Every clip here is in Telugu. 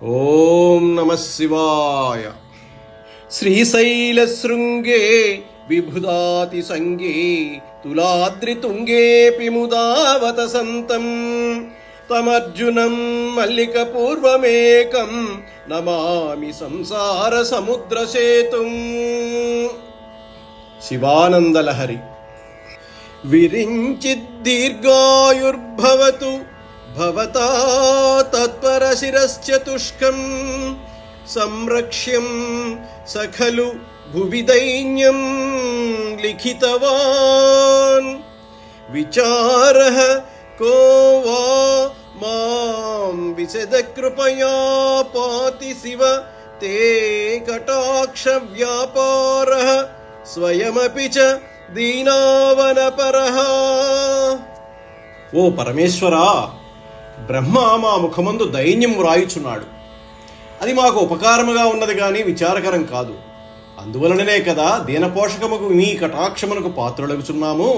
ఓం నమః శివాయ. శ్రీశైలశృంగే విభుదాతి సంగే తులాద్రితుంగేపి ముదావత సంతం తమర్జునం మల్లిక పూర్వమేకం నమామి సంసార సముద్రసేతుం. శివానందలహరి. విరించిద్దీర్ఘాయుర్భవతు భవతా తత్పరశిరశ్చతుష్కం సంరక్ష్యం సఖలు భువి దైన్యం లిఖితవాన్ విచారః కో వా మాం విశద కృపయా పాతి శివ తే కటాక్ష వ్యాపారః స్వయమపి చ దీనావనపరః. ఓ పరమేశ్వరా, బ్రహ్మ మా ముఖమందు దైన్యం వ్రాయుచున్నాడు. అది మాకు ఉపకారముగా ఉన్నది గాని విచారకరం కాదు. అందువలననే కదా దీనపోషకముకు మీ కటాక్షమునకు పాత్రులగుచున్నాము.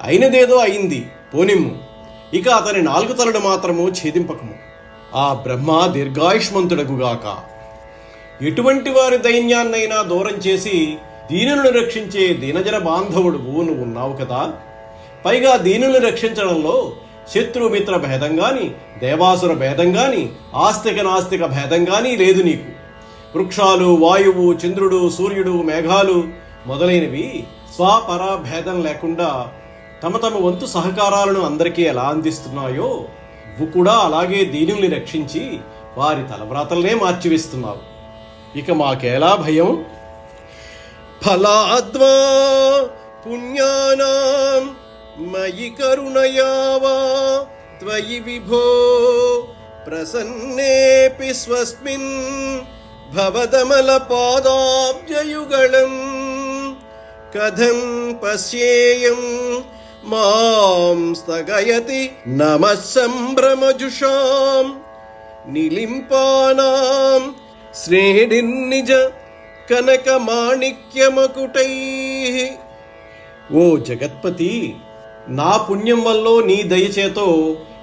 అయినదేదో అయింది, పోనిమ్ము. ఇక అతని 4 తలలు మాత్రము ఛేదింపకము. ఆ బ్రహ్మ దీర్ఘాయుష్మంతుడగుగాక. ఎటువంటి వారి దైన్యాన్నైనా దూరం చేసి దీనులను రక్షించే దీనజన బాంధవుడు నువ్వు ఉన్నావు కదా. పైగా దీనులను రక్షించడంలో శత్రుమిత్ర భేదం గాని, దేవాసుర భేదం గాని, ఆస్తిక నాస్తిక భేదం గాని లేదు నీకు. వృక్షాలు, వాయువు, చంద్రుడు, సూర్యుడు, మేఘాలు మొదలైనవి స్వపర భేదం లేకుండా తమ తమ వంతు సహకారాలను అందరికీ ఎలా అందిస్తున్నాయో నువ్వు కూడా అలాగే దీనుల్ని రక్షించి వారి తలవ్రాతలనే మార్చివేస్తున్నావు. ఇక మాకేలా భయం? ఫలాద్వా పుణ్యానాం మయి కరుణయా వా త్వయి విభో ప్రసన్నేపి స్వస్మిన్ భవదమల పాదాబ్జయుగళం కథం పశ్యేయం మాం స్థగయతి నమః సంభ్రమజుషాం నిలింపానాం శ్రేణిర్నిజ కనక మాణిక్యమకుటై. ఓ జగత్పతి, నా పుణ్యం వల్ల నీ దయచేతో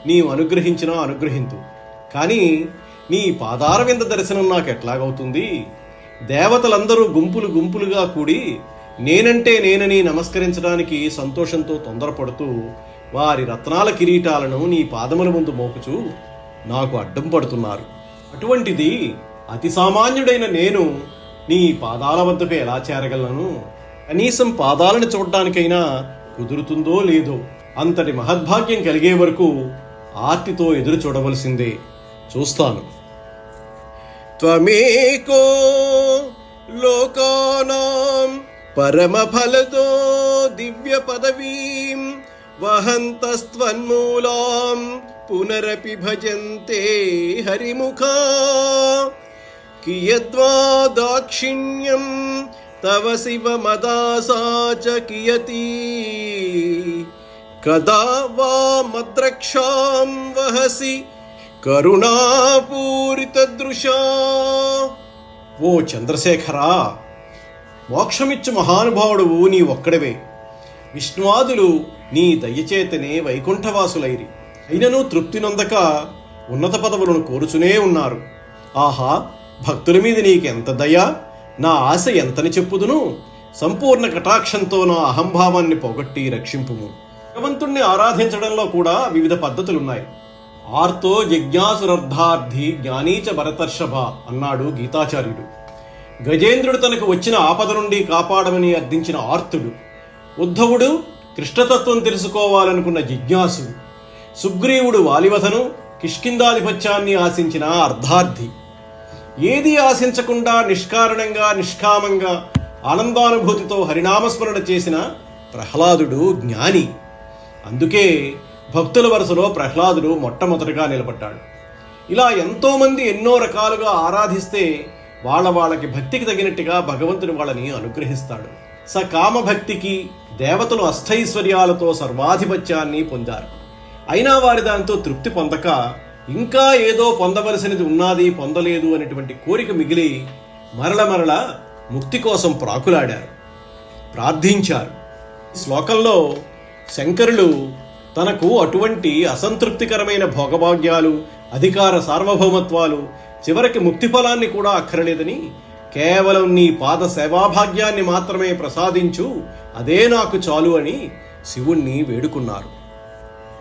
నీవు అనుగ్రహించినా అనుగ్రహింతు. కానీ నీ పాదార వింద దర్శనం నాకెట్లాగవుతుంది? దేవతలందరూ గుంపులు గుంపులుగా కూడి నేనంటే నేనని నమస్కరించడానికి సంతోషంతో తొందరపడుతూ వారి రత్నాల కిరీటాలను నీ పాదముల ముందు మోపుచూ నాకు అడ్డం పడుతున్నారు. అటువంటిది అతి సామాన్యుడైన నేను నీ పాదాల వద్దకు ఎలా చేరగలను? కనీసం పాదాలను చూడటానికైనా కుదురుతుందో లేదో. అంతటి మహద్భాగ్యం కలిగే వరకు ఆర్తితో ఎదురు చూడవలసిందే. చూస్తాను. త్వమేకో లోకానాం పరమఫలదో దివ్య పదవీం వహంతస్త్వన్మూలాం పునరపి భజంతే హరిముఖా కియద్వా దాక్షిణ్యం తవ శివ మదాసా చ కియతి కదా వా మద్రక్షాం వహసి కరుణాపూరిత దృశా. ఓ చంద్రశేఖరా, మోక్షమిచ్చు మహానుభావుడువు నీ ఒక్కడవే. విష్ణువాదులు నీ దయచేతనే వైకుంఠవాసులైరి. అయినను తృప్తి నొందక ఉన్నత పదవులను కోరుచునే ఉన్నారు. ఆహా, భక్తుల మీద నీకెంత దయ! నా ఆశ ఎంతని చెప్పుదును? సంపూర్ణ కటాక్షంతో నా అహంభావాన్ని పోగొట్టి రక్షింపుము. భగవంతుణ్ణి ఆరాధించడంలో కూడా వివిధ పద్ధతులున్నాయి. ఆర్తో జిజ్ఞాసురర్ధార్థి జ్ఞానీచ భరతర్షభ అన్నాడు గీతాచార్యుడు. గజేంద్రుడు తనకు వచ్చిన ఆపద నుండి కాపాడమని అర్థించిన ఆర్తుడు. ఉద్ధవుడు కృష్ణతత్వం తెలుసుకోవాలనుకున్న జిజ్ఞాసు. సుగ్రీవుడు వాలివధను, కిష్కిందాధిపత్యాన్ని ఆశించిన అర్ధార్థి. ఏదీ ఆశించకుండా నిష్కారణంగా నిష్కామంగా ఆనందానుభూతితో హరినామస్మరణ చేసిన ప్రహ్లాదుడు జ్ఞాని. అందుకే భక్తుల వరుసలో ప్రహ్లాదుడు మొట్టమొదటిగా నిలబడ్డాడు. ఇలా ఎంతోమంది ఎన్నో రకాలుగా ఆరాధిస్తే వాళ్ళకి భక్తికి తగినట్టుగా భగవంతుని వాళ్ళని అనుగ్రహిస్తాడు. సకామభక్తికి దేవతలు అష్టైశ్వర్యాలతో సర్వాధిపత్యాన్ని పొందారు. అయినా వారి దాంతో తృప్తి పొందక ఇంకా ఏదో పొందవలసినది ఉన్నది, పొందలేదు అనేటువంటి కోరిక మిగిలి మరల ముక్తి కోసం ప్రాకులాడారు, ప్రార్థించారు. శ్లోకంలో శంకరులు తనకు అటువంటి అసంతృప్తికరమైన భోగభాగ్యాలు, అధికార సార్వభౌమత్వాలు, చివరికి ముక్తి ఫలాన్ని కూడా అక్కరలేదని కేవలం నీ పాద సేవాభాగ్యాన్ని మాత్రమే ప్రసాదించు, అదే నాకు చాలు అని శివుణ్ణి వేడుకున్నారు.